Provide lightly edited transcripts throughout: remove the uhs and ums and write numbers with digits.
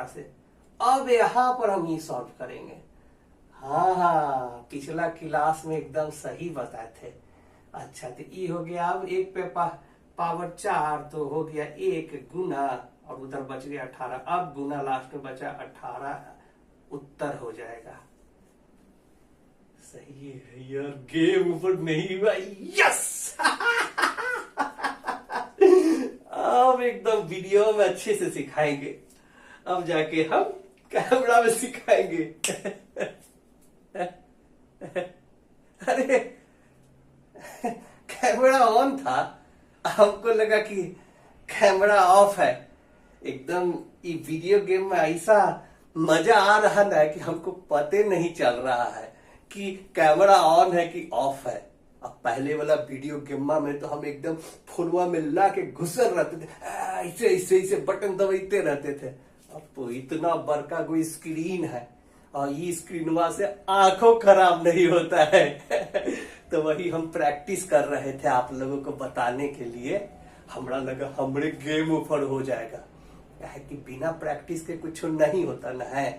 तरह से। अब यहाँ पर हम ये सॉल्व करेंगे। हाँ, पिछला क्लास में एकदम सही बताए थे। अच्छा, तो ये हो गया। अब 1 पे पावर 4 तो हो गया 1 गुना, और उधर बच गया 18। अब गुना लास्ट में बचा 18, उत्तर हो जाएगा। सही है यार, गेम ऊपर नहीं हुआ। यस अब एकदम वीडियो में अच्छे से सिखाएंगे। अब जाके हम कैमरा में सिखाएंगे। अरे कैमरा ऑन था, हमको लगा कि कैमरा ऑफ है। एकदम ये वीडियो गेम में ऐसा मजा आ रहा ना कि हमको पते नहीं चल रहा है कि कैमरा ऑन है कि ऑफ है। अब पहले वाला वीडियो गेम में तो हम एकदम फुलवा में ला के घुसर रहते थे, ऐसे ऐसे ऐसे बटन दबाते रहते थे। अब तो इतना बड़का कोई स्क्रीन है, और ये स्क्रीनवा से आंखों खराब नहीं होता है। तो वही हम प्रैक्टिस कर रहे थे आप लोगों को बताने के लिए। हमरा लगा हमरे गेम ऊपर हो जाएगा, है कि बिना प्रैक्टिस के कुछ नहीं होता ना है।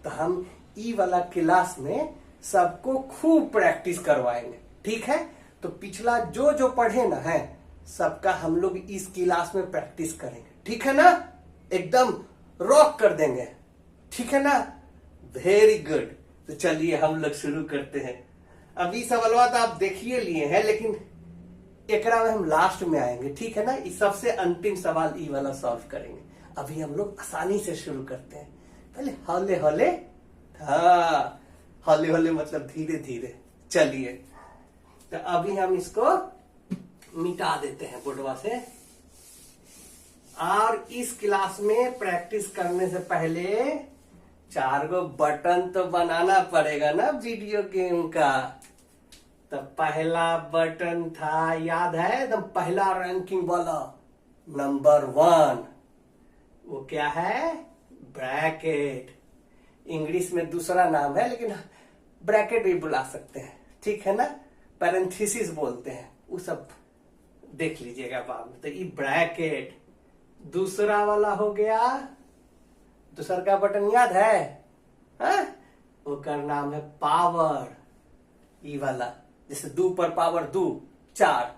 तो हम ई वाला क्लास में सबको खूब प्रैक्टिस करवाएंगे, ठीक है। तो पिछला जो जो पढ़े ना है सबका हम लोग इस क्लास में प्रैक्टिस करेंगे, ठीक है ना। एकदम रॉक कर देंगे, ठीक है ना। Very good. तो चलिए हम लोग शुरू करते हैं। अभी सवाल तो आप देखिए लिए हैं, लेकिन एकरा में हम लास्ट में आएंगे, ठीक है ना। इस सबसे अंतिम सवाल ई वाला सॉल्व करेंगे। अभी हम लोग आसानी से शुरू करते हैं। पहले हौले हौले, हाँ हौले हौले मतलब धीरे धीरे। चलिए, तो अभी हम इसको मिटा देते हैं बोर्डवा से। और इस क्लास में प्रैक्टिस करने से पहले 4 गो बटन तो बनाना पड़ेगा ना वीडियो गेम का। तो पहला बटन था, याद है, एकदम पहला रैंकिंग वाला, नंबर 1। वो क्या है? ब्रैकेट। इंग्लिश में दूसरा नाम है, लेकिन ब्रैकेट भी बुला सकते हैं, ठीक है ना। पैरेंथेसिस बोलते हैं, वो सब देख लीजिएगा बाद में। तो ये ब्रैकेट। दूसरा वाला हो गया, दूसरा का बटन याद है? हाँ? वो का नाम है पावर। ई वाला, जैसे 2 पर पावर 2 4,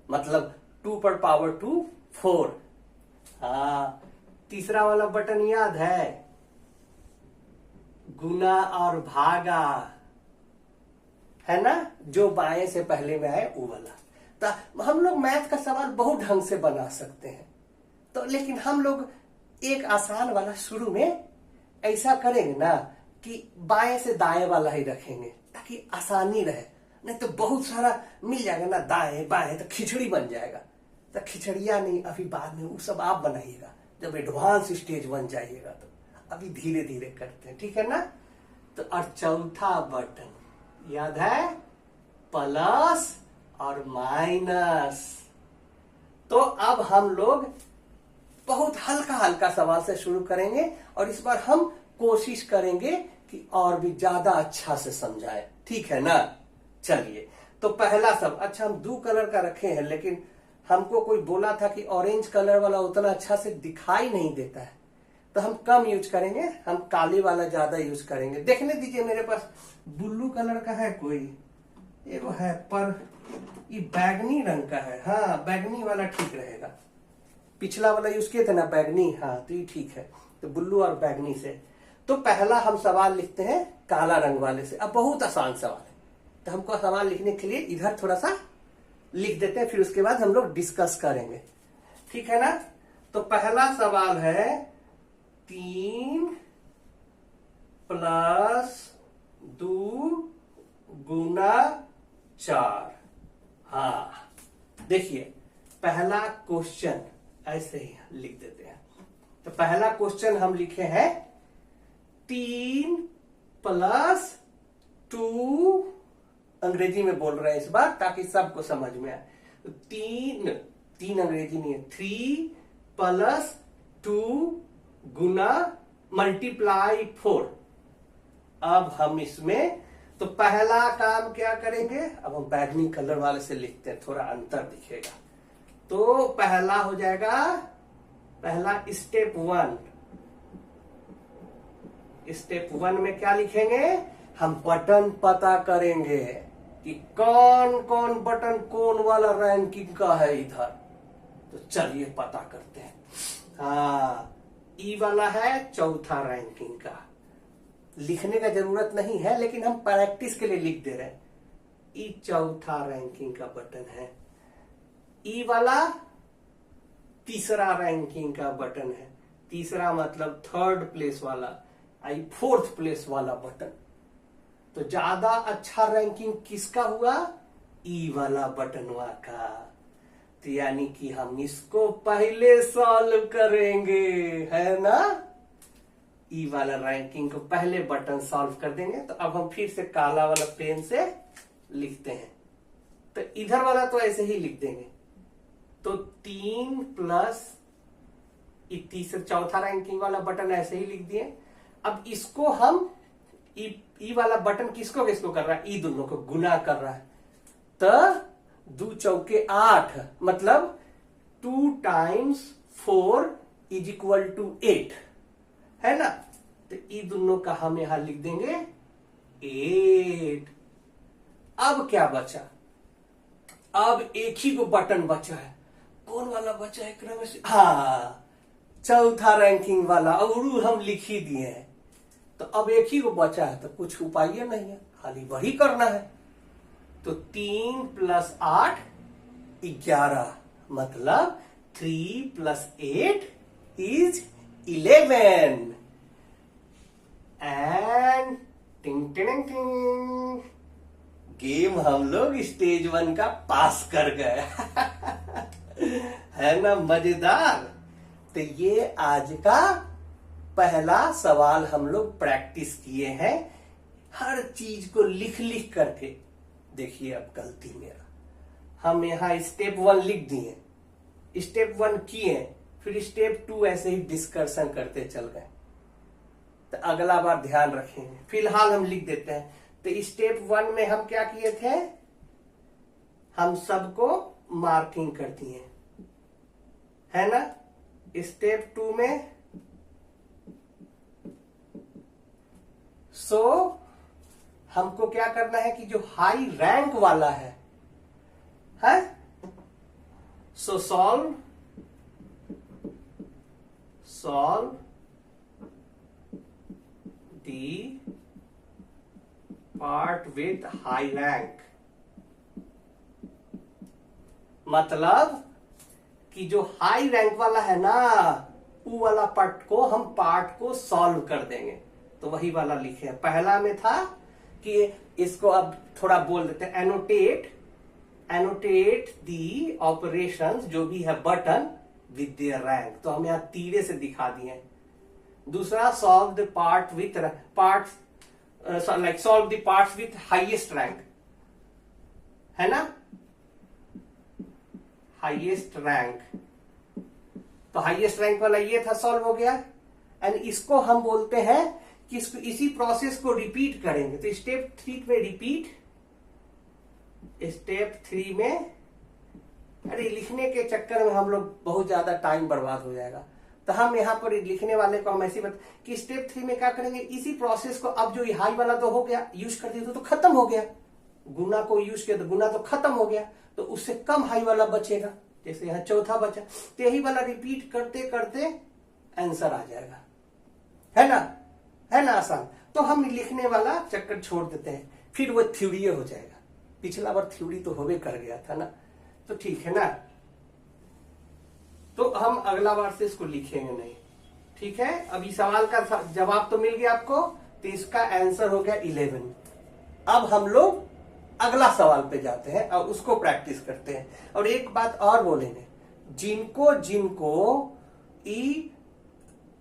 मतलब 2 पर पावर 2 4। हाँ। तीसरा वाला बटन याद है? गुना और भागा, है ना, जो बाएं से पहले में आए वो वाला। तो हम लोग मैथ का सवाल बहुत ढंग से बना सकते हैं, तो लेकिन हम लोग एक आसान वाला शुरू में ऐसा करेंगे ना कि बाएं से दाएं वाला ही रखेंगे, ताकि आसानी रहे। नहीं तो बहुत सारा मिल जाएगा ना दाएं बाएं, तो खिचड़ी बन जाएगा। तो खिचड़िया नहीं, अभी बाद में वो सब आप बनाइएगा जब एडवांस स्टेज बन जाइएगा। तो अभी धीरे धीरे करते हैं, ठीक है ना। तो और चौथा बटन याद है? प्लस और माइनस। तो अब हम लोग बहुत हल्का हल्का सवाल से शुरू करेंगे, और इस बार हम कोशिश करेंगे कि और भी ज्यादा अच्छा से समझाएं, ठीक है ना। चलिए, तो पहला सब, अच्छा हम 2 कलर का रखे हैं, लेकिन हमको कोई बोला था कि ऑरेंज कलर वाला उतना अच्छा से दिखाई नहीं देता है, तो हम कम यूज करेंगे, हम काले वाला ज्यादा यूज करेंगे। देखने दीजिए, मेरे पास ब्लू कलर का है कोई, ये वो है, पर ये बैगनी रंग का है। हाँ, बैगनी वाला ठीक रहेगा। पिछला वाला यूज किए थे ना बैगनी, हाँ, तो ये ठीक है। तो ब्लू और बैगनी से। तो पहला हम सवाल लिखते हैं काला रंग वाले से। अब बहुत आसान सवाल है, तो हमको सवाल लिखने के लिए इधर थोड़ा सा लिख देते हैं, फिर उसके बाद हम लोग डिस्कस करेंगे, ठीक है ना। तो पहला सवाल है 3 + 2 गुना 4। हाँ, देखिए पहला क्वेश्चन ऐसे ही लिख देते हैं। तो पहला क्वेश्चन हम लिखे हैं 3 + 2, अंग्रेजी में बोल रहे हैं इस बार ताकि सबको समझ में आए। तो 3 अंग्रेजी नहीं है, 3 + 2 गुना मल्टीप्लाई 4। अब हम इसमें तो पहला काम क्या करेंगे, अब हम बैगनी कलर वाले से लिखते हैं, थोड़ा अंतर दिखेगा। तो पहला हो जाएगा, पहला स्टेप 1 स्टेप 1 में क्या लिखेंगे, हम बटन पता करेंगे कि कौन कौन बटन कौन वाला रैंकिंग का है इधर। तो चलिए पता करते हैं। हाँ, ई वाला है चौथा रैंकिंग का। लिखने का जरूरत नहीं है, लेकिन हम प्रैक्टिस के लिए लिख दे रहे हैं। ई चौथा रैंकिंग का बटन है। ई वाला तीसरा रैंकिंग का बटन है। तीसरा मतलब थर्ड प्लेस वाला। आई फोर्थ प्लेस वाला बटन। तो ज्यादा अच्छा रैंकिंग किसका हुआ, ई वाला बटनवा का। तो यानी कि हम इसको पहले सॉल्व करेंगे, है ना। ई वाला रैंकिंग को पहले बटन सॉल्व कर देंगे। तो अब हम फिर से काला वाला पेन से लिखते हैं। तो इधर वाला तो ऐसे ही लिख देंगे। तो 3 प्लस तीसरा चौथा रैंकिंग वाला बटन ऐसे ही लिख दिए। अब इसको हम ई वाला बटन किसको किसको कर रहा है, ई दोनों को गुना कर रहा है। तो 2 चौके 8 मतलब 2 टाइम्स 4 इज इक्वल टू 8, है ना। तो ई दोनों का हम यहां लिख देंगे 8। अब क्या बचा, अब एक ही को बटन बचा है। कौन वाला बचा है क्रम से, हाँ चौथा रैंकिंग वाला, और हम लिख ही दिए हैं। तो अब एक ही को बचा है, तो कुछ उपाय नहीं है, खाली वही करना है। तो 3 प्लस 8 11, मतलब 3 प्लस 8 इज 11। एंड टिंग टिंग टिंग, गेम हम लोग स्टेज 1 का पास कर गए। है ना मजेदार। तो ये आज का पहला सवाल हम लोग प्रैक्टिस किए हैं, हर चीज को लिख लिख करके। देखिए अब गलती मेरा, हम यहां स्टेप 1 लिख दिए, स्टेप 1 किए, फिर स्टेप 2 ऐसे ही डिस्कशन करते चल गए। तो अगला बार ध्यान रखेंगे। फिलहाल हम लिख देते हैं। तो स्टेप 1 में हम क्या किए थे, हम सबको मार्किंग कर दिए, है ना। स्टेप 2 में हमको क्या करना है कि जो हाई रैंक वाला है solve the part with high rank. मतलब कि जो हाई रैंक वाला है ना, वो वाला पार्ट को सॉल्व कर देंगे। तो वही वाला लिखे। पहला में था कि इसको अब थोड़ा बोल देते हैं, एनोटेट दी ऑपरेशंस जो भी है बटन विद देयर रैंक। तो हम यहां तीरे से दिखा दिए। दूसरा solve the part with solve the parts with highest rank, है ना, हाईएस्ट रैंक। तो हाईएस्ट रैंक वाला ये था, सॉल्व हो गया। एंड इसको हम बोलते हैं कि इसको इसी प्रोसेस को रिपीट करेंगे। तो स्टेप 3 में रिपीट, स्टेप 3 में, अरे लिखने के चक्कर में हम लोग बहुत ज्यादा टाइम बर्बाद हो जाएगा। तो हम यहां पर लिखने वाले को हम ऐसे कि स्टेप 3 में क्या करेंगे, इसी प्रोसेस को, अब जो हाई वाला तो हो गया, यूज कर दिया तो खत्म हो गया। गुना को यूज किया तो गुना तो खत्म हो गया, तो उससे कम हाई वाला बचेगा। जैसे यहां चौथा बचा, तो यही वाला रिपीट करते करते आंसर आ जाएगा, है ना आसान। तो हम लिखने वाला चक्कर छोड़ देते हैं, फिर वो थ्योरी हो जाएगा। पिछला बार थ्योरी तो होवे कर गया था ना, तो ठीक है ना। तो हम अगला बार से इसको लिखेंगे नहीं, ठीक है। अभी सवाल का जवाब तो मिल गया आपको, तो इसका आंसर हो गया 11। अब हम लोग अगला सवाल पे जाते हैं और उसको प्रैक्टिस करते हैं। और एक बात और बोलेंगे, जिनको ई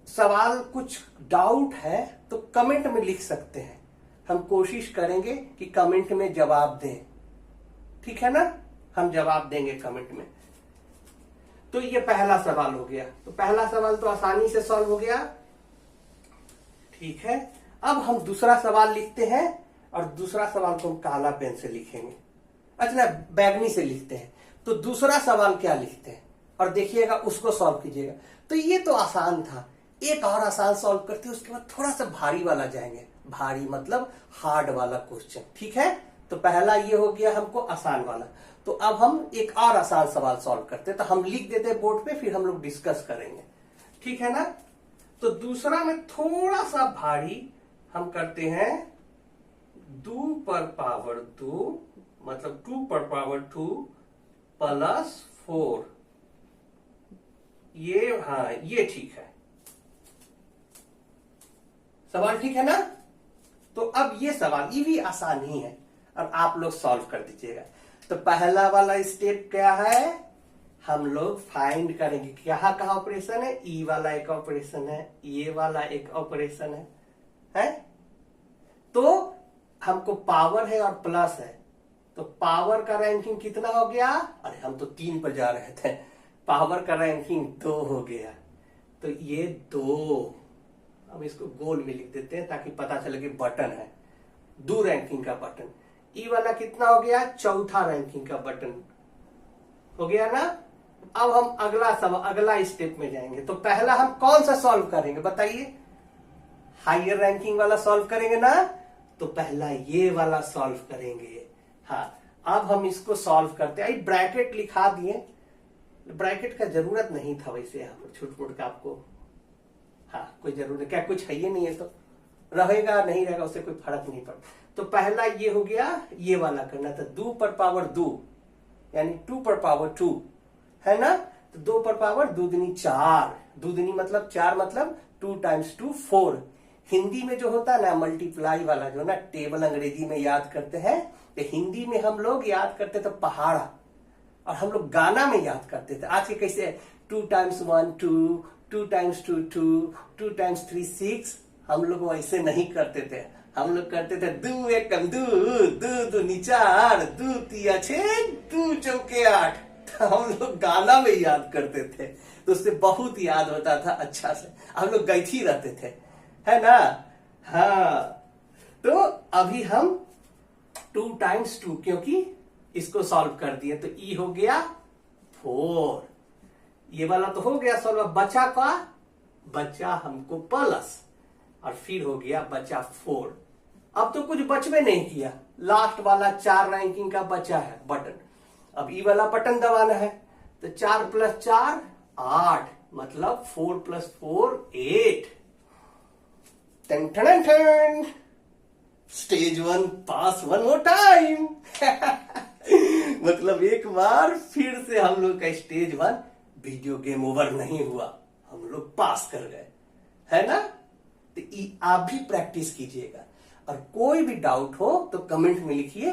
सवाल कुछ डाउट है तो कमेंट में लिख सकते हैं। हम कोशिश करेंगे कि कमेंट में जवाब दें, ठीक है ना, हम जवाब देंगे कमेंट में। तो ये पहला सवाल हो गया। तो पहला सवाल तो आसानी से सॉल्व हो गया, ठीक है। अब हम दूसरा सवाल लिखते हैं, और दूसरा सवाल को हम काला पेन से लिखेंगे। अच्छा, बैगनी से लिखते हैं। तो दूसरा सवाल क्या लिखते हैं, और देखिएगा उसको सॉल्व कीजिएगा। तो ये तो आसान था, एक और आसान सॉल्व करते हैं, उसके बाद थोड़ा सा भारी वाला जाएंगे, भारी मतलब हार्ड वाला क्वेश्चन, ठीक है। तो पहला ये हो गया हमको आसान वाला। तो अब हम एक और आसान सवाल सॉल्व करते हैं, तो हम लिख देते हैं बोर्ड पे, फिर हम लोग डिस्कस करेंगे, ठीक है ना। तो दूसरा में थोड़ा सा भारी हम करते हैं 2 पर पावर 2 मतलब 2 पर पावर 2 प्लस 4। ये हाँ ये ठीक है, सवाल ठीक है ना। तो अब ये सवाल ये भी आसान ही है, अब आप लोग सॉल्व कर दीजिएगा। तो पहला वाला स्टेप क्या है, हम लोग फाइंड करेंगे कहाँ कहाँ ऑपरेशन है। ई वाला एक ऑपरेशन है, ये वाला एक ऑपरेशन है? तो हमको पावर है और प्लस है, तो पावर का रैंकिंग कितना हो गया, अरे हम तो 3 पर जा रहे थे, पावर का रैंकिंग 2 हो गया। तो ये 2, हम इसको गोल में लिख देते हैं ताकि पता चले कि बटन है, 2 रैंकिंग का बटन। ई वाला कितना हो गया, 4था रैंकिंग का बटन हो गया ना। अब हम अगला स्टेप में जाएंगे। तो पहला हम कौन सा सॉल्व करेंगे बताइए, हायर रैंकिंग वाला सॉल्व करेंगे ना। तो पहला ये वाला सॉल्व करेंगे। हाँ अब हम इसको सॉल्व करते हैं, ब्रैकेट लिखा दिए, ब्रैकेट का जरूरत नहीं था वैसे यहाँ पर छूट मूट का आपको, हाँ कोई जरूरत क्या, कुछ है ही नहीं है, तो रहेगा नहीं रहेगा उससे कोई फर्क नहीं पड़ता। तो पहला ये हो गया, ये वाला करना था 2 पर पावर 2 यानी 2 पर पावर 2 है ना। तो 2 पर पावर 2 दूनी 4, 2 दूनी मतलब 4 मतलब 2 टाइम्स 2 4। हिंदी में जो होता है ना मल्टीप्लाई वाला जो ना टेबल अंग्रेजी में याद करते हैं, तो हिंदी में हम लोग याद करते थे पहाड़ा, और हम लोग गाना में याद करते थे। आज के कैसे 2 टाइम्स 1 2, 2 टाइम्स 2 2, 2 टाइम्स 3 6, हम लोग वैसे नहीं करते थे। हम लोग करते थे 2 एकम 2, 2 दूनी 4, 2 तिया 6, 2 चौके 8। हम लोग गाना में याद करते थे, तो उससे बहुत याद होता था अच्छा से, हम लोग गैथी रहते थे, है ना। हाँ तो अभी हम 2 टाइम्स 2 क्योंकि इसको सॉल्व कर दिए, तो ई हो गया 4, ये वाला तो हो गया सॉल्व। बचा हमको प्लस, और फिर हो गया बचा 4। अब तो कुछ बच में नहीं किया, लास्ट वाला 4 रैंकिंग का बचा है बटन, अब ई वाला बटन दबाना है। तो 4 + 4 8 मतलब 4 + 4 8। टन टन टन, स्टेज 1 पास 1 मोर टाइम। मतलब एक बार फिर से हम लोग का स्टेज 1 वीडियो गेम ओवर नहीं हुआ, हम लोग पास कर गए, है ना। तो आप भी प्रैक्टिस कीजिएगा, और कोई भी डाउट हो तो कमेंट में लिखिए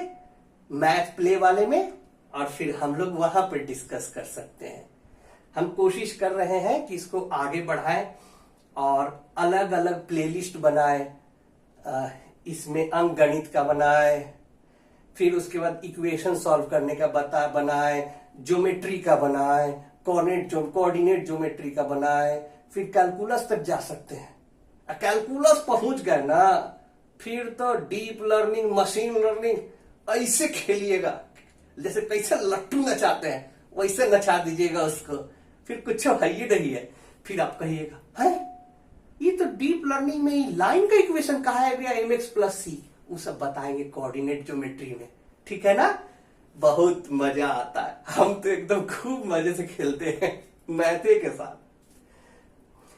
मैथ प्ले वाले में, और फिर हम लोग वहां पर डिस्कस कर सकते हैं। हम कोशिश कर रहे हैं कि इसको आगे बढ़ाएं और अलग अलग प्लेलिस्ट बनाएं, इसमें अंक गणित का बनाएं, फिर उसके बाद इक्वेशन सॉल्व करने का बनाएं, ज्योमेट्री का बनाएं, कोऑर्डिनेट ज्योमेट्री का बनाएं, फिर कैलकुलस तक जा सकते हैं। कैलकुलस पहुंच गए ना, फिर तो डीप लर्निंग मशीन लर्निंग ऐसे खेलिएगा, जैसे कैसे लट्टू नचाते हैं वैसे नचा दीजिएगा उसको, फिर कुछ है ही नहीं है। फिर आप कहिएगा है ये तो डीप लर्निंग में लाइन का इक्वेशन कहा है भैया, mx + c, वो सब बताएंगे कोऑर्डिनेट ज्योमेट्री में, ठीक है ना। बहुत मजा आता है, हम तो एकदम खूब मजे से खेलते हैं मैथे के साथ।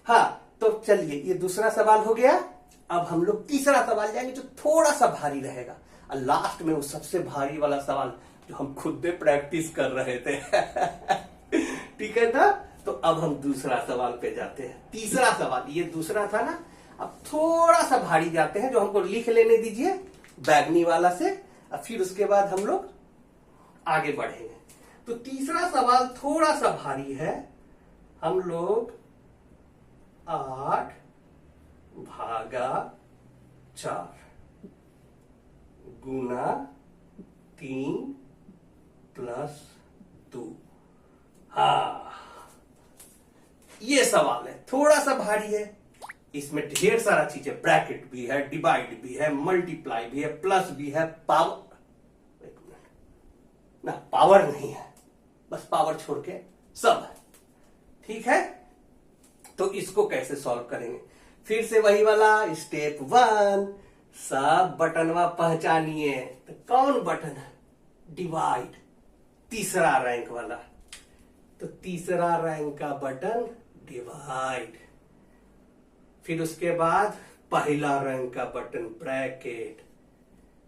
हाँ तो चलिए ये दूसरा सवाल हो गया। अब हम लोग तीसरा सवाल जाएंगे जो थोड़ा सा भारी रहेगा, और लास्ट में वो सबसे भारी वाला सवाल जो हम खुद से प्रैक्टिस कर रहे थे। ठीक है ना। तो अब हम दूसरा सवाल पे जाते हैं। तीसरा सवाल ये दूसरा था ना, अब थोड़ा सा भारी जाते हैं, जो हमको लिख लेने दीजिए बैगनी वाला से, और फिर उसके बाद हम लोग आगे बढ़ेंगे। तो तीसरा सवाल थोड़ा सा भारी है। हम लोग 8 भागा 4 गुना 3 + 2, हाँ ये सवाल है, थोड़ा सा भारी है। इसमें ढेर सारा चीज है, ब्रैकेट भी है, डिवाइड भी है, मल्टीप्लाई भी है, प्लस भी है, पावर, एक मिनट ना, पावर नहीं है, बस पावर छोड़ के सब है, ठीक है। तो इसको कैसे सॉल्व करेंगे? फिर से वही वाला स्टेप 1, सब बटनवा पहचानिए। तो कौन बटन है? डिवाइड, तीसरा रैंक वाला। तो तीसरा रैंक का बटन डिवाइड। फिर उसके बाद पहला रैंक का बटन ब्रैकेट।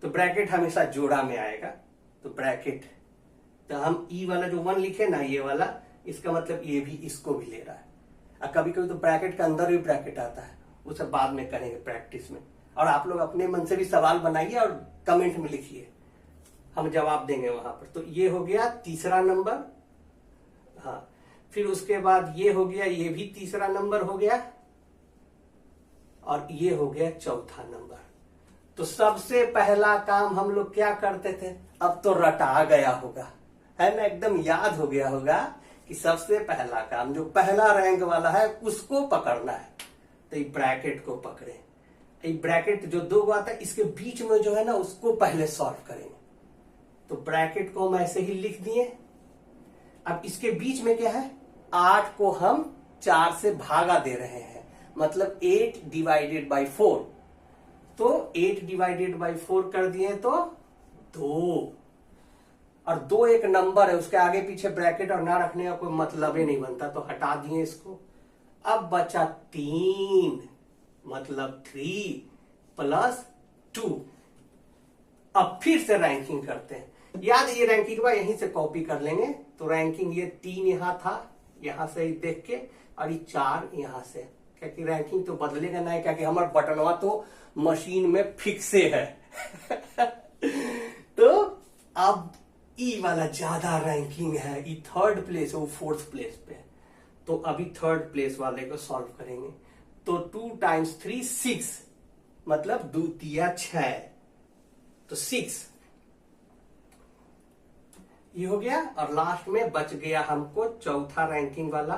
तो ब्रैकेट हमेशा जोड़ा में आएगा, तो ब्रैकेट। तो हम ई वाला जो 1 लिखे ना, ये वाला, इसका मतलब ये भी इसको भी ले रहा है। और कभी कभी तो ब्रैकेट के अंदर भी ब्रैकेट आता है, उसे बाद में करेंगे प्रैक्टिस में। और आप लोग अपने मन से भी सवाल बनाइए और कमेंट में लिखिए, हम जवाब देंगे वहां पर। तो ये हो गया तीसरा नंबर। हाँ, फिर उसके बाद ये हो गया, ये भी तीसरा नंबर हो गया, और ये हो गया चौथा नंबर। तो सबसे पहला काम हम लोग क्या करते थे? अब तो रटा गया होगा, है ना, एकदम याद हो गया होगा कि सबसे पहला काम जो पहला रैंक वाला है उसको पकड़ना है। तो ये ब्रैकेट को पकड़े। ये ब्रैकेट जो 2 आता है, इसके बीच में जो है ना, उसको पहले सॉल्व करेंगे। तो ब्रैकेट को हम ऐसे ही लिख दिए। अब इसके बीच में क्या है? 8 को हम 4 से भागा दे रहे हैं, मतलब 8 डिवाइडेड बाई 4। तो 8 डिवाइडेड बाई 4 कर दिए तो 2, और 2 एक नंबर है, उसके आगे पीछे ब्रैकेट और ना रखने का कोई मतलब ही नहीं बनता, तो हटा दिए इसको। अब बचा 3, मतलब 3 प्लस 2। अब फिर से रैंकिंग करते हैं। याद, ये रैंकिंग हुआ, यहीं से कॉपी कर लेंगे। तो रैंकिंग ये 3 यहां था, यहां से देख के, और ये 4 यहां से, क्योंकि रैंकिंग तो बदलेगा नहीं, क्योंकि हमारा बटनवा तो मशीन में फिक्से है। तो अब ई वाला ज्यादा रैंकिंग है, ई 3rd प्लेस है, वो 4th प्लेस पे है। तो अभी 3rd प्लेस वाले को सॉल्व करेंगे। तो 2 टाइम्स 3 6, मतलब 2 तिया 6, तो 6 ये हो गया। और लास्ट में बच गया हमको चौथा रैंकिंग वाला,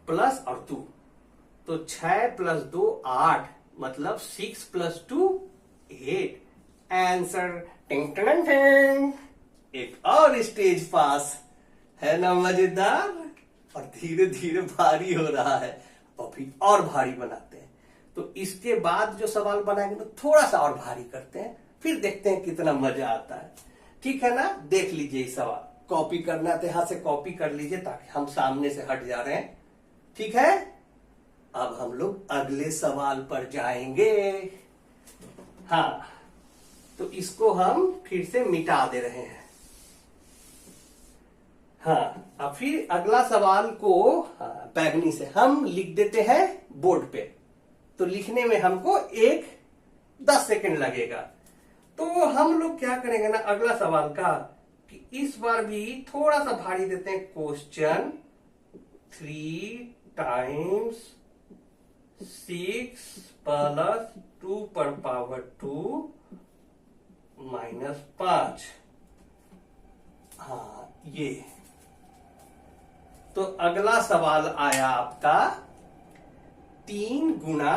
प्लस और 2। तो 6 प्लस 2 8, मतलब 6 प्लस 2 8। आंसर टिंग टिंग टिंग। एक और स्टेज पास, है ना मजेदार? और धीरे धीरे भारी हो रहा है, अभी और भारी बनाते हैं। तो इसके बाद जो सवाल बनाएंगे तो थोड़ा सा और भारी करते हैं, फिर देखते हैं कितना मजा आता है। ठीक है ना? देख लीजिए ये सवाल, कॉपी करना है तो यहां से कॉपी कर लीजिए, ताकि हम सामने से हट जा रहे हैं। ठीक है, अब हम लोग अगले सवाल पर जाएंगे। हाँ, तो इसको हम फिर से मिटा दे रहे हैं। हाँ, अब फिर अगला सवाल को बैगनी से हम लिख देते हैं बोर्ड पे। तो लिखने में हमको 10 सेकंड लगेगा। तो हम लोग क्या करेंगे ना, अगला सवाल का, कि इस बार भी थोड़ा सा भारी देते हैं। क्वेश्चन 3 टाइम्स 6 प्लस 2 पर पावर 2 माइनस 5। हाँ, ये। तो अगला सवाल आया आपका 3 गुना,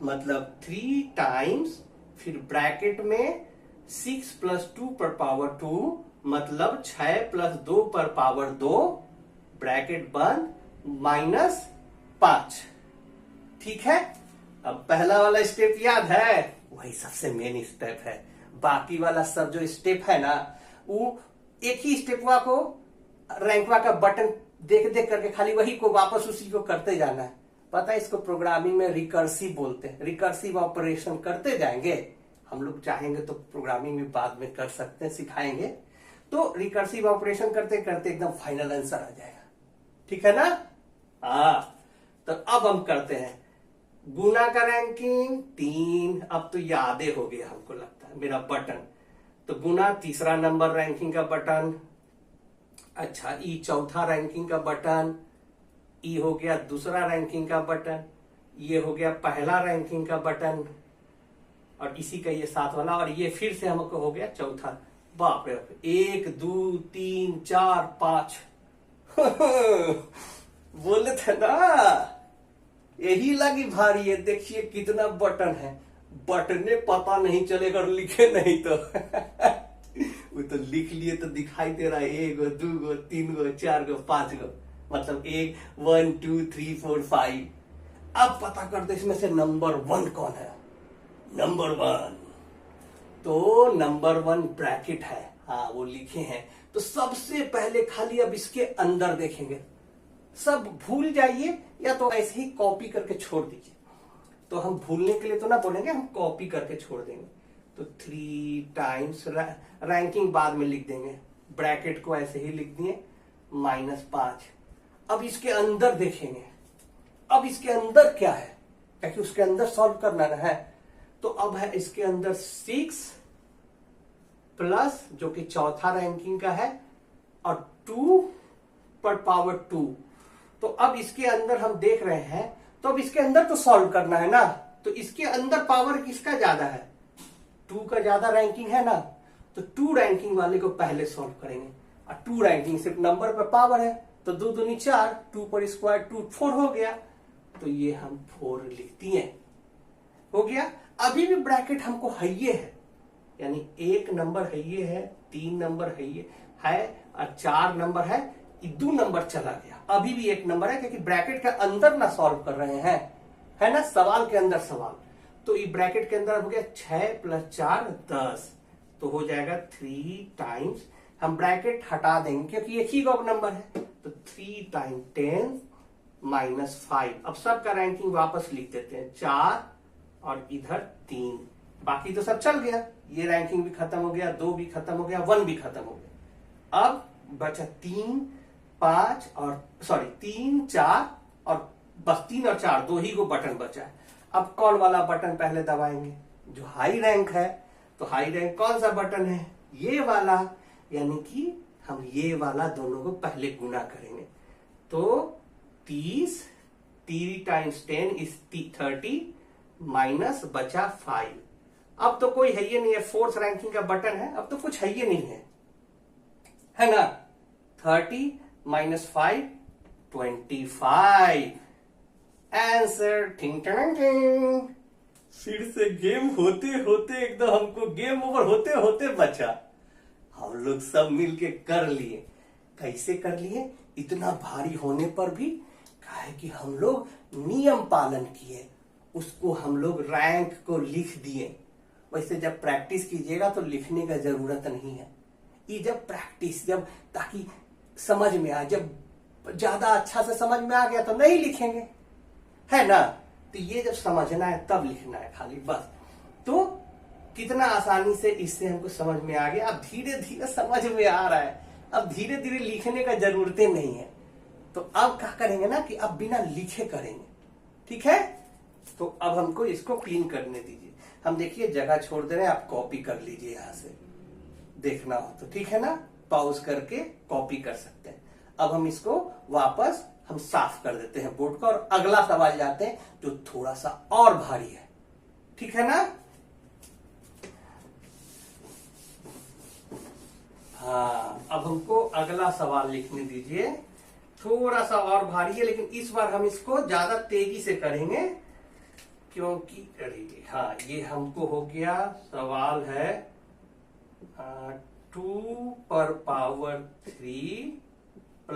मतलब 3 टाइम्स, फिर ब्रैकेट में 6 प्लस 2 पर पावर 2, मतलब 6 प्लस 2 पर पावर 2, ब्रैकेट बंद, माइनस 5। ठीक है? अब पहला वाला स्टेप याद है? वही सबसे मेन स्टेप है। बाकी वाला सब जो स्टेप है ना, वो एक ही स्टेपवा को, रैंकवा का बटन देख देख करके खाली वही को वापस उसी को करते जाना है। पता है, इसको प्रोग्रामिंग में रिकर्सिव बोलते हैं। रिकर्सिव ऑपरेशन करते जाएंगे। हम लोग चाहेंगे तो प्रोग्रामिंग भी बाद में कर सकते हैं, सिखाएंगे। तो रिकर्सिव ऑपरेशन करते करते एकदम फाइनल आंसर आ जाएगा। ठीक है ना? हाँ, तो अब हम करते हैं गुना का रैंकिंग 3। अब तो यादें हो गया हमको लगता है, मेरा बटन। तो गुना तीसरा नंबर रैंकिंग का बटन। अच्छा, ई चौथा रैंकिंग का बटन, ई हो गया दूसरा रैंकिंग का बटन, ये हो गया पहला रैंकिंग का बटन, और इसी का ये 7 वाला, और ये फिर से हमको हो गया चौथा। बाप रे, 1 2 3 4 5। बोले थे ना, यही लगी भारी है। देखिए कितना बटन है, बटने पता नहीं चलेगा और लिखे नहीं तो। वो तो लिख लिए तो दिखाई दे रहा है 1 गो 2 गो 3 गो 4 गो 5 गो। मतलब 1 2 3 4 5। अब पता कर दो इसमें से नंबर 1 कौन है। नंबर 1 तो नंबर 1 ब्रैकेट है, हाँ वो लिखे हैं। तो सबसे पहले खाली अब इसके अंदर देखेंगे, सब भूल जाइए या तो ऐसे ही कॉपी करके छोड़ दीजिए। तो हम भूलने के लिए तो ना बोलेंगे, हम कॉपी करके छोड़ देंगे। तो 3 टाइम्स रैंकिंग बाद में लिख देंगे, ब्रैकेट को ऐसे ही लिख दिए -5। अब इसके अंदर देखेंगे, अब इसके अंदर क्या है, क्योंकि उसके अंदर सॉल्व करना है। तो अब है इसके अंदर 6 प्लस जो कि चौथा रैंकिंग का है और 2 पर पावर 2। तो अब इसके अंदर हम देख रहे हैं, तो अब इसके अंदर तो सॉल्व करना है ना। तो इसके अंदर पावर किसका ज्यादा है, 2 का ज्यादा रैंकिंग है ना। तो 2 रैंकिंग वाले को पहले सॉल्व करेंगे। और 2 रैंकिंग सिर्फ नंबर पर पावर है, तो 2 दूनी 4, 2 पर स्क्वायर 2 4 हो गया। तो ये हम 4 लिख दिए, हो गया। अभी भी ब्रैकेट हमको है, यानी 1 नंबर है, 3 नंबर है और 4 नंबर है, 2 नंबर चला गया। अभी भी 1 नंबर है, क्योंकि ब्रैकेट के अंदर ना सॉल्व कर रहे हैं, है ना, सवाल के अंदर सवाल। तो ये ब्रैकेट के अंदर हो गया 6 + 4 10। तो हो जाएगा 3 टाइम्स, हम ब्रैकेट हटा देंगे क्योंकि एक ही नंबर है। तो 3 टाइम 10 -5। अब सबका रैंकिंग वापस लिख देते हैं, 4 और इधर 3। बाकी तो सब चल गया, ये रैंकिंग भी खत्म हो गया, 2 भी खत्म हो गया, 1 भी खत्म हो गया। अब बचा 3 5 और 3 4 और बस 3 और 4 2 ही को बटन बचा है। अब कौन वाला बटन पहले दबाएंगे, जो हाई रैंक है। तो हाई रैंक कौन सा बटन है, ये वाला, यानी कि हम ये वाला दोनों को पहले गुना करेंगे। तो 30, 3 टाइम्स 10 इज 30 माइनस बचा 5। अब तो कोई है ये नहीं है, 4th रैंकिंग का बटन है, अब तो कुछ है ये नहीं है ना। 30 - 5 25। आंसर टिंग टिंग टिंग। फिर से गेम होते होते एकदम हमको गेम ओवर होते होते बचा। हम लोग सब मिलके कर लिए। कैसे कर लिए, इतना भारी होने पर भी काहे कि हम लोग नियम पालन किए, उसको हम लोग रैंक को लिख दिए। वैसे जब प्रैक्टिस कीजिएगा तो लिखने का जरूरत नहीं है, ये जब प्रैक्टिस, जब ताकि समझ में आए, जब ज्यादा अच्छा से समझ में आ गया तो नहीं लिखेंगे, है ना। तो ये जब समझना है तब लिखना है खाली, बस। तो कितना आसानी से इससे हमको समझ में आ गया। अब धीरे धीरे समझ में आ रहा है, अब धीरे धीरे लिखने का जरूरतें नहीं है। तो अब क्या करेंगे ना कि अब बिना लिखे करेंगे, ठीक है। तो अब हमको इसको क्लीन करने दीजिए। हम देखिए जगह छोड़ दे रहे हैं, आप कॉपी कर लीजिए, यहां से देखना हो तो, ठीक है ना। पॉज करके कॉपी कर सकते हैं। अब हम इसको वापस हम साफ कर देते हैं बोर्ड को, और अगला सवाल जाते हैं जो थोड़ा सा और भारी है, ठीक है ना। हाँ, अब हमको अगला सवाल लिखने दीजिए, थोड़ा सा और भारी है, लेकिन इस बार हम इसको ज्यादा तेजी से करेंगे क्योंकि हाँ, ये हमको हो गया, सवाल है 2 पर पावर 3 +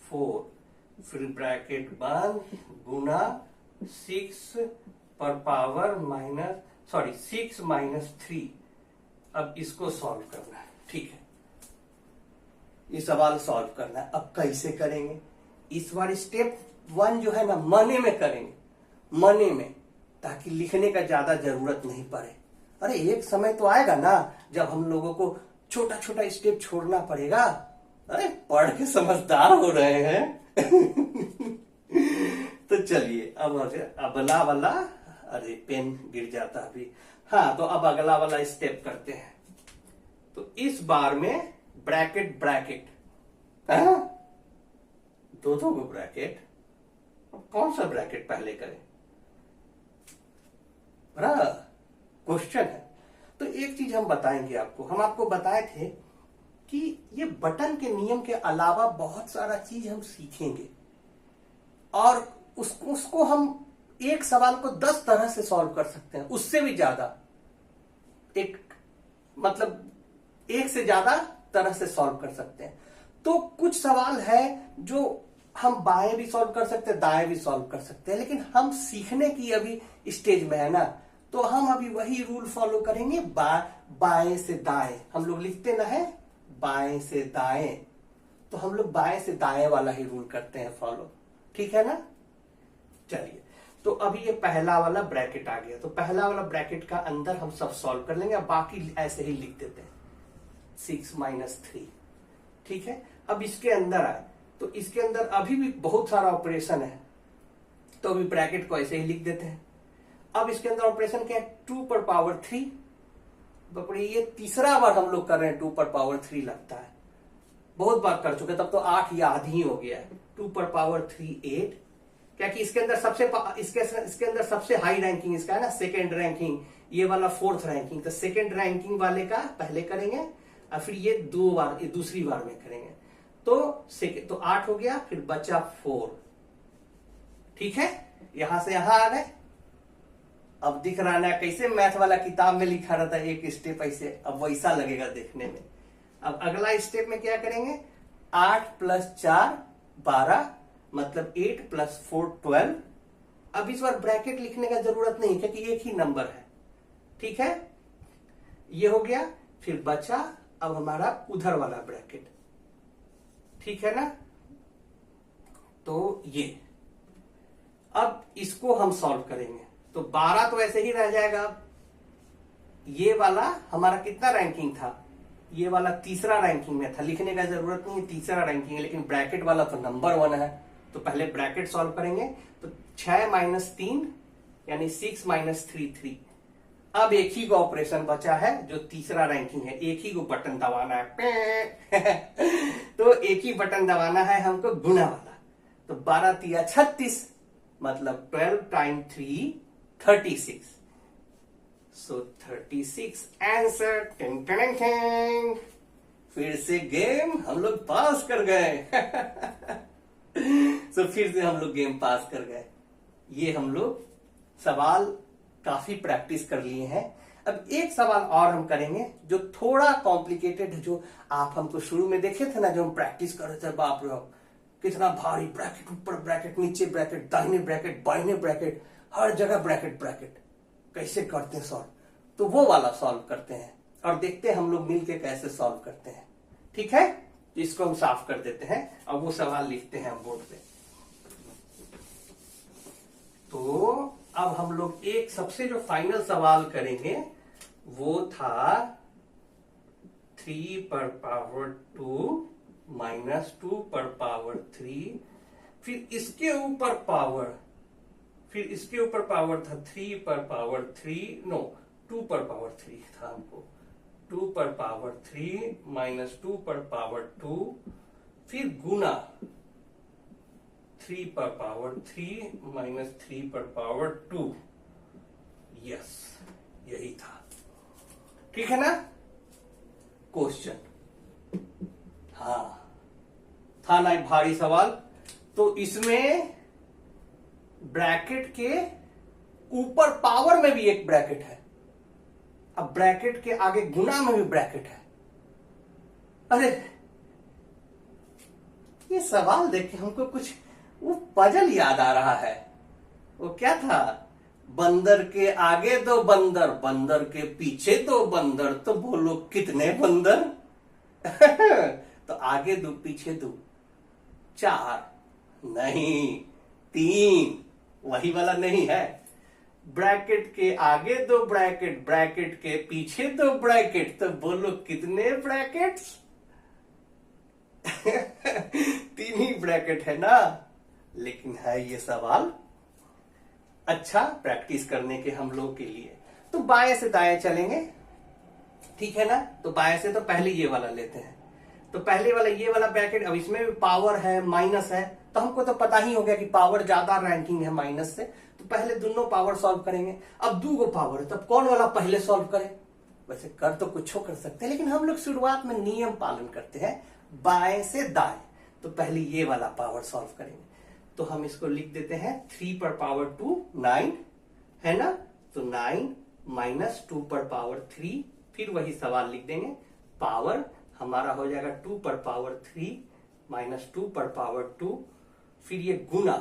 4, फिर ब्रैकेट बंद, गुना 6 पर पावर 6 - 3। अब इसको सॉल्व करना है, ठीक है, ये सवाल सॉल्व करना है। अब कैसे करेंगे, इस बार स्टेप 1 जो है ना मने में करेंगे, मने में, ताकि लिखने का ज्यादा जरूरत नहीं पड़े। अरे एक समय तो आएगा ना जब हम लोगों को छोटा छोटा स्टेप छोड़ना पड़ेगा। अरे पढ़ के समझदार हो रहे हैं। तो चलिए अब अगला वाला, अरे पेन गिर जाता अभी। हाँ, तो अब अगला वाला स्टेप करते हैं। तो इस बार में ब्रैकेट ब्रैकेट, दो को ब्रैकेट, कौन सा ब्रैकेट पहले करें, बड़ा क्वेश्चन है। तो एक चीज हम बताएंगे आपको, हम आपको बताए थे कि ये बटन के नियम के अलावा बहुत सारा चीज हम सीखेंगे, और उसको हम एक सवाल को 10 तरह से सॉल्व कर सकते हैं, उससे भी ज्यादा, एक मतलब 1 से ज्यादा तरह से सॉल्व कर सकते हैं। तो कुछ सवाल है जो हम बाएं भी सॉल्व कर सकते हैं, दाएं भी सॉल्व कर सकते हैं, लेकिन हम सीखने की अभी स्टेज में है ना, तो हम अभी वही रूल फॉलो करेंगे, बाएं से दाएं। हम लोग लिखते ना है बाएं से दाएं, तो हम लोग बाएं से दाएं वाला ही रूल करते हैं फॉलो, ठीक है ना। चलिए, तो अभी ये पहला वाला ब्रैकेट आ गया, तो पहला वाला ब्रैकेट का अंदर हम सब सॉल्व कर लेंगे, बाकी ऐसे ही लिख देते हैं 6 माइनस 3, ठीक है। अब इसके अंदर आए, तो इसके अंदर अभी भी बहुत सारा ऑपरेशन है, तो अभी ब्रैकेट को ऐसे ही लिख देते हैं। अब इसके अंदर ऑपरेशन क्या है, 2 पर पावर 3, ये तीसरा बार हम लोग कर रहे हैं 2 पर पावर 3 लगता है, बहुत बार कर चुके, तब तो 8 याद ही हो गया है। 2 पर पावर 3 8, क्या कि इसके अंदर इसके अंदर सबसे हाई रैंकिंग इसका है ना, सेकेंड रैंकिंग, ये वाला 4th रैंकिंग, तो सेकेंड रैंकिंग वाले का पहले करेंगे और फिर ये दूसरी बार में करेंगे, तो 8 हो गया, फिर बचा 4, ठीक है। यहां से यहां आ गए, अब दिख रहा ना कैसे मैथ वाला किताब में लिखा रहता है, एक स्टेप ऐसे, अब वैसा लगेगा देखने में। अब अगला स्टेप में क्या करेंगे, 8 + 4 12, मतलब 8 + 4 12। अब इस बार ब्रैकेट लिखने का जरूरत नहीं, क्योंकि एक ही नंबर है, ठीक है। ये हो गया, फिर बचा अब हमारा उधर वाला ब्रैकेट, ठीक है ना। तो ये अब इसको हम सॉल्व करेंगे, तो 12 तो ऐसे ही रह जाएगा। ये वाला हमारा कितना रैंकिंग था, ये वाला तीसरा रैंकिंग में था, लिखने का जरूरत नहीं है, तीसरा रैंकिंग है, लेकिन ब्रैकेट वाला तो नंबर 1 है, तो पहले ब्रैकेट सॉल्व करेंगे। तो 6 माइनस 3 यानी 6 माइनस 3 3। अब एक ही को ऑपरेशन बचा है जो तीसरा रैंकिंग है, एक ही को बटन दबाना है तो एक ही बटन दबाना है हमको, गुना वाला। तो 12 × 36, मतलब 12 × 3 36, सो 36 आंसर। फिर से गेम हम लोग पास कर गए तो फिर से हम लोग गेम पास कर गए। ये हम लोग सवाल काफी प्रैक्टिस कर लिए हैं। अब एक सवाल और हम करेंगे जो थोड़ा कॉम्प्लिकेटेड है, जो आप हमको शुरू में देखे थे ना, जो हम प्रैक्टिस कर रहे थे, बाप रे बाप कितना भारी, ब्रैकेट ऊपर ब्रैकेट नीचे ब्रैकेट, दाहिने ब्रैकेट बाइने ब्रैकेट, हर जगह ब्रैकेट ब्रैकेट, कैसे करते हैं सॉल्व। तो वो वाला सॉल्व करते हैं और देखते हैं हम लोग मिलके कैसे सॉल्व करते हैं, ठीक है। इसको हम साफ कर देते हैं और वो सवाल लिखते हैं बोर्ड पे। तो अब हम लोग एक सबसे जो फाइनल सवाल करेंगे वो था 3 पर पावर 2 माइनस 2 पर पावर 3, फिर इसके ऊपर पावर, फिर इसके ऊपर पावर था 3 पर पावर 3, नो 2 पर पावर 3 था हमको, 2 पर पावर 3 माइनस 2 पर पावर 2, फिर गुना 3 पर पावर 3 माइनस 3 पर पावर 2। यस, यही था, ठीक है ना क्वेश्चन। हाँ, था ना भारी सवाल। तो इसमें ब्रैकेट के ऊपर पावर में भी एक ब्रैकेट है, अब ब्रैकेट के आगे गुना में भी ब्रैकेट है। अरे ये सवाल देख के हमको कुछ वो पजल याद आ रहा है। वो क्या था, बंदर के आगे 2 बंदर, बंदर के पीछे 2 बंदर, तो बोलो कितने बंदर तो आगे 2 पीछे 2, 4 नहीं 3, वही वाला नहीं है। ब्रैकेट के आगे 2 ब्रैकेट, ब्रैकेट के पीछे 2 ब्रैकेट, तो बोलो कितने ब्रैकेट्स 3 ही ब्रैकेट है ना। लेकिन है ये सवाल अच्छा प्रैक्टिस करने के हम लोग के लिए। तो बाएं से दाएं चलेंगे, ठीक है ना। तो बाएं से तो पहले ये वाला लेते हैं, तो पहले वाला ये वाला ब्रैकेट, अब इसमें भी पावर है माइनस है, तो हमको तो पता ही हो गया कि पावर ज्यादा रैंकिंग है माइनस से, तो पहले दोनों पावर सॉल्व करेंगे। अब 2 पावर है, तब कौन वाला पहले सॉल्व करें। वैसे कर तो कुछ कर सकते हैं, लेकिन हम लोग शुरुआत में नियम पालन करते हैं, बाएं से दाएं। तो पहले ये वाला पावर सॉल्व करेंगे, तो हम इसको लिख देते हैं 3 पर पावर 2 9 है ना, तो 9 माइनस 2 पर पावर 3, फिर वही सवाल लिख देंगे, पावर हमारा हो जाएगा 2 पर पावर 3 -2 पर पावर 2, फिर ये गुना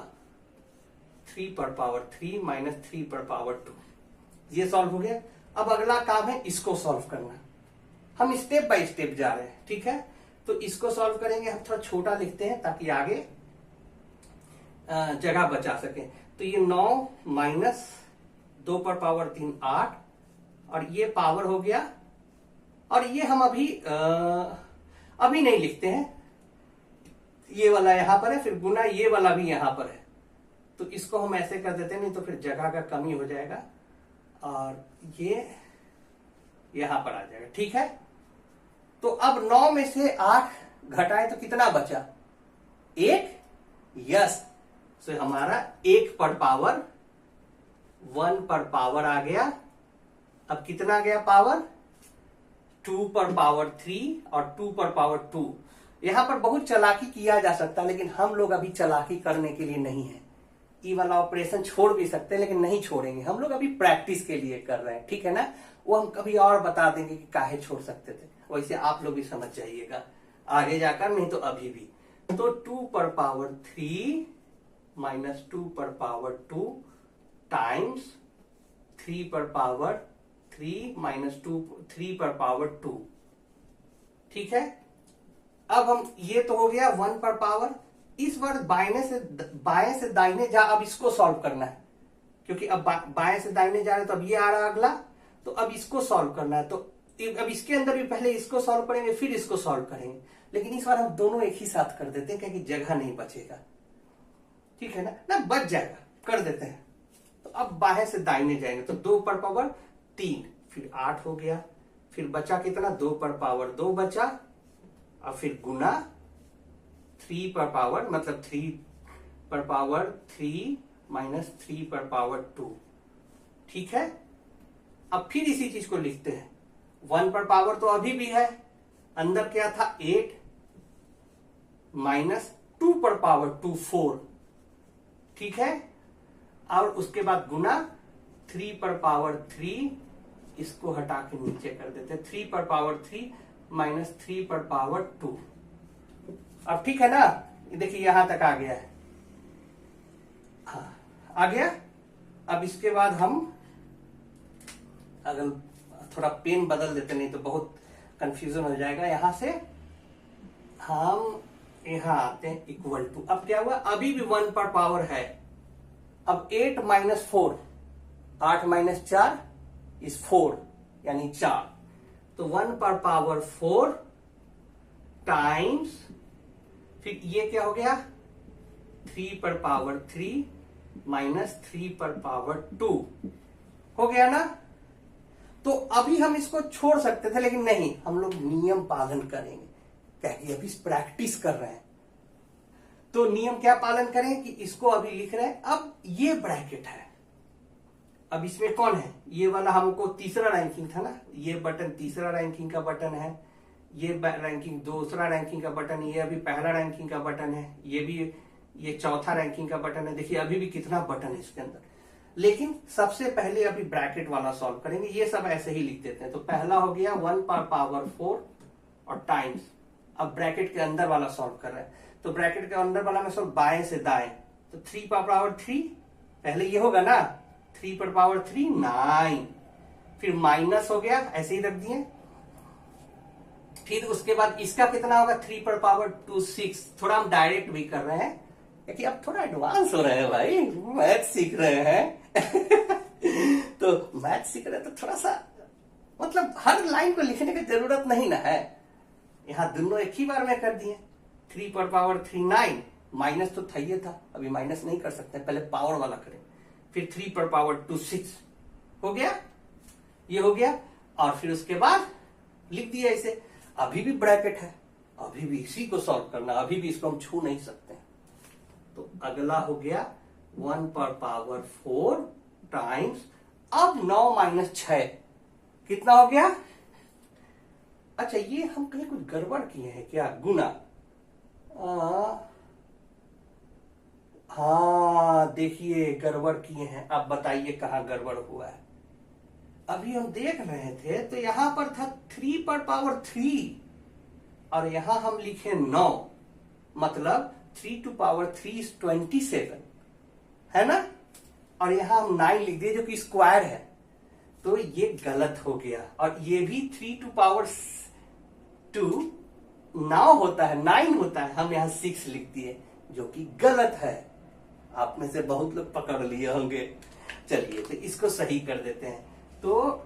3 पर पावर 3 -3 पर पावर 2। ये सॉल्व हो गया। अब अगला काम है इसको सॉल्व करना। हम स्टेप बाय स्टेप जा रहे हैं, ठीक है। तो इसको सॉल्व करेंगे, हम थोड़ा छोटा लिखते हैं ताकि आगे जगह बचा सके। तो ये 9 माइनस 2 पर पावर 3 8, और ये पावर हो गया। और ये हम अभी नहीं लिखते हैं, ये वाला यहां पर है, फिर गुना ये वाला भी यहां पर है। तो इसको हम ऐसे कर देते हैं, नहीं तो फिर जगह का कमी हो जाएगा, और ये यहां पर आ जाएगा, ठीक है। तो अब 9 में से 8 घटाए तो कितना बचा? 1। यस, तो हमारा 1 पर पावर 1 पर पावर आ गया। अब कितना आ गया पावर? 2 पर पावर 3 और 2 पर पावर 2। यहां पर बहुत चालाकी किया जा सकता है, लेकिन हम लोग अभी चालाकी करने के लिए नहीं है। ई वाला ऑपरेशन छोड़ भी सकते हैं, लेकिन नहीं छोड़ेंगे। हम लोग अभी प्रैक्टिस के लिए कर रहे हैं, ठीक है ना। वो हम कभी और बता देंगे कि काहे छोड़ सकते थे, वैसे आप लोग भी समझ जाइएगा आगे जाकर, नहीं तो अभी भी। तो 2 पर पावर 3 -2 पर पावर 2 टाइम्स 3 पर पावर 3 -2 3 पर पावर 2, ठीक है। अब हम ये तो हो गया 1 पर पावर। इस बार बाएं से दाहिने जा, अब इसको सॉल्व करना है, क्योंकि अब बाएं से दाहिने जा रहे, तो अब ये आ रहा अगला। तो अब इसको सॉल्व करना है, तो अब इसके अंदर भी पहले इसको सॉल्व करेंगे, फिर इसको सॉल्व करेंगे। लेकिन इस बार हम दोनों एक ही साथ कर देते हैं, क्योंकि जगह नहीं बचेगा, ठीक है ना बच जाएगा, कर देते हैं। तो अब बाएं से दाहिने जाएंगे, तो 2 पर पावर 3, फिर 8 हो गया, फिर बचा कितना? 2 पर पावर 2 बचा, और फिर गुना 3 पर पावर, मतलब 3 पर पावर 3 -3 पर पावर 2, ठीक है। अब फिर इसी चीज को लिखते हैं। 1 पर पावर तो अभी भी है, अंदर क्या था? 8 -2 पर पावर 2 4, ठीक है। और उसके बाद गुना 3 पर पावर 3, इसको हटा के नीचे कर देते हैं। 3 पर पावर 3 -3 पर पावर 2। अब ठीक है ना, देखिए यहां तक आ गया है, हाँ आ गया। अब इसके बाद हम अगर थोड़ा पेन बदल देते, नहीं तो बहुत कंफ्यूजन हो जाएगा। यहां से हम यहां आते हैं इक्वल टू। अब क्या हुआ? अभी भी 1 पर पावर है। अब 8 -4, 8 - 4 इज 4, यानी 4। तो 1 पर पावर 4 टाइम्स, फिर ये क्या हो गया? 3 पर पावर 3 -3 पर पावर 2 हो गया ना। तो अभी हम इसको छोड़ सकते थे, लेकिन नहीं, हम लोग नियम पालन करेंगे, क्योंकि अभी प्रैक्टिस कर रहे हैं। तो नियम क्या पालन करें कि इसको अभी लिख रहे हैं। अब ये ब्रैकेट है, अब इसमें कौन है? ये वाला हमको तीसरा रैंकिंग था ना, ये बटन तीसरा रैंकिंग का बटन है, ये रैंकिंग दूसरा रैंकिंग का बटन, ये अभी पहला रैंकिंग का बटन है, ये भी ये चौथा रैंकिंग का बटन है। देखिए अभी भी कितना बटन है इसके अंदर। लेकिन सबसे पहले अभी ब्रैकेट वाला सॉल्व करेंगे। ये सब ऐसे ही लिख देते हैं। तो पहला हो गया 1 पर पावर 4 और टाइम्स। अब ब्रैकेट के अंदर वाला सॉल्व कर रहे हैं, तो ब्रैकेट के अंदर वाला में सॉल्व बाएं से दाएं। तो 3 पर पावर 3, पहले ये होगा ना, 3 पर पावर 3 9, फिर माइनस हो गया, ऐसे ही रख दिए। फिर उसके बाद इसका कितना होगा? 3 पर पावर 2 6। थोड़ा हम डायरेक्ट भी कर रहे हैं, क्योंकि अब थोड़ा एडवांस हो रहे हैं भाई, मैथ सीख रहे हैं तो मैथ सीख रहे हैं तो थोड़ा सा, मतलब हर लाइन को लिखने की जरूरत नहीं ना है। यहां दोनों एक ही बार में कर दिए। 3 पर पावर 3 9, माइनस तो था, ये था, अभी माइनस नहीं कर सकते, पहले पावर वाला करें। फिर 3 पर पावर 2 6 हो गया, ये हो गया। और फिर उसके बाद लिख दिया इसे। अभी भी ब्रैकेट है, अभी भी इसी को सॉल्व करना, अभी भी इसको हम छू नहीं सकते। तो अगला हो गया 1 पर पावर 4 टाइम्स, अब 9 - 6 कितना हो गया? अच्छा, ये हम कहीं कुछ गड़बड़ किए हैं क्या? गुना, हाँ देखिए गड़बड़ किए हैं। अब बताइए कहां गड़बड़ हुआ है। अभी हम देख रहे थे तो यहां पर था 3 पर पावर 3 और यहां हम लिखे 9। मतलब 3 to power 3 is 27, है ना। और यहां हम 9 लिख दिए जो कि स्क्वायर है, तो ये गलत हो गया। और ये भी 3 to power 2 9 होता है, 9 होता है, हम यहां 6 लिख दिए जो कि गलत है। आप में से बहुत लोग पकड़ लिए होंगे। चलिए तो इसको सही कर देते हैं। तो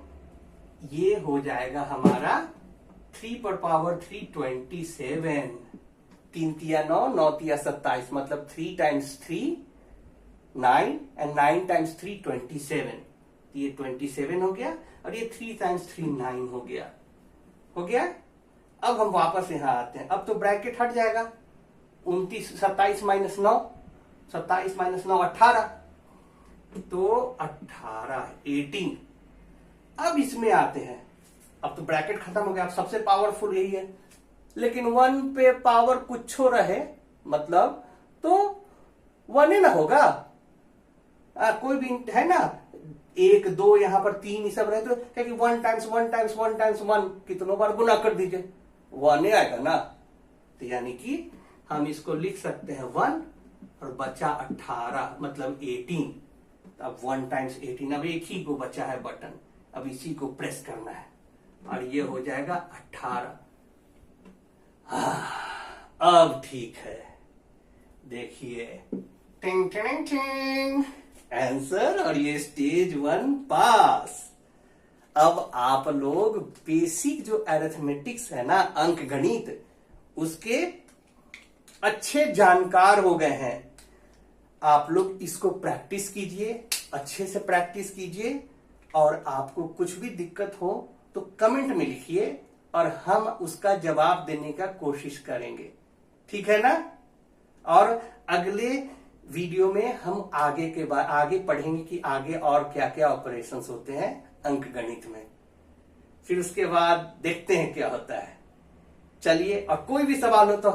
ये हो जाएगा हमारा 3 पर पावर 3 27, 3 तिया 9, 9 तिया 27, मतलब 3 times 3 9 एंड 9 times 3 27, ये 27 हो गया और ये 3 times 3 9 हो गया। अब हम वापस यहां आते हैं। अब तो ब्रैकेट हट जाएगा। 29 27 माइनस 9, 27 माइनस 9 18, तो 18 18। अब इसमें आते हैं। अब तो ब्रैकेट खत्म हो गया। अब सबसे पावरफुल यही है, लेकिन 1 पे पावर कुछ रहे मतलब तो 1 ही ना होगा। कोई भी है ना, 1 2 यहां पर 3 ये सब रहे तो क्या कि 1 times 1 times 1 times 1 कितनों बार गुना कर दीजिए, 1 ही आएगा ना। तो यानी कि हम इसको लिख सकते हैं 1 और बचा 18 मतलब 18। अब 1 times 18, अब एक ही को बचा है बटन, अब इसी को प्रेस करना है और ये हो जाएगा 18। अब ठीक है, देखिए टिंग टिंग टिंग आंसर, और ये स्टेज 1 पास। अब आप लोग बेसिक जो अरिथमेटिक्स है ना, अंक गणित, उसके अच्छे जानकार हो गए हैं। आप लोग इसको प्रैक्टिस कीजिए, अच्छे से प्रैक्टिस कीजिए, और आपको कुछ भी दिक्कत हो तो कमेंट में लिखिए और हम उसका जवाब देने का कोशिश करेंगे, ठीक है ना। और अगले वीडियो में हम आगे पढ़ेंगे कि आगे और क्या क्या ऑपरेशंस होते हैं अंक गणित में। फिर उसके बाद देखते हैं क्या होता है। चलिए, और कोई भी सवाल हो तो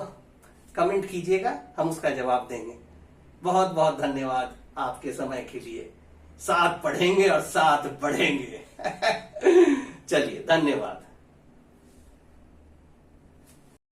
कमेंट कीजिएगा, हम उसका जवाब देंगे। बहुत बहुत धन्यवाद आपके समय के लिए। साथ पढ़ेंगे और साथ बढ़ेंगे। चलिए, धन्यवाद।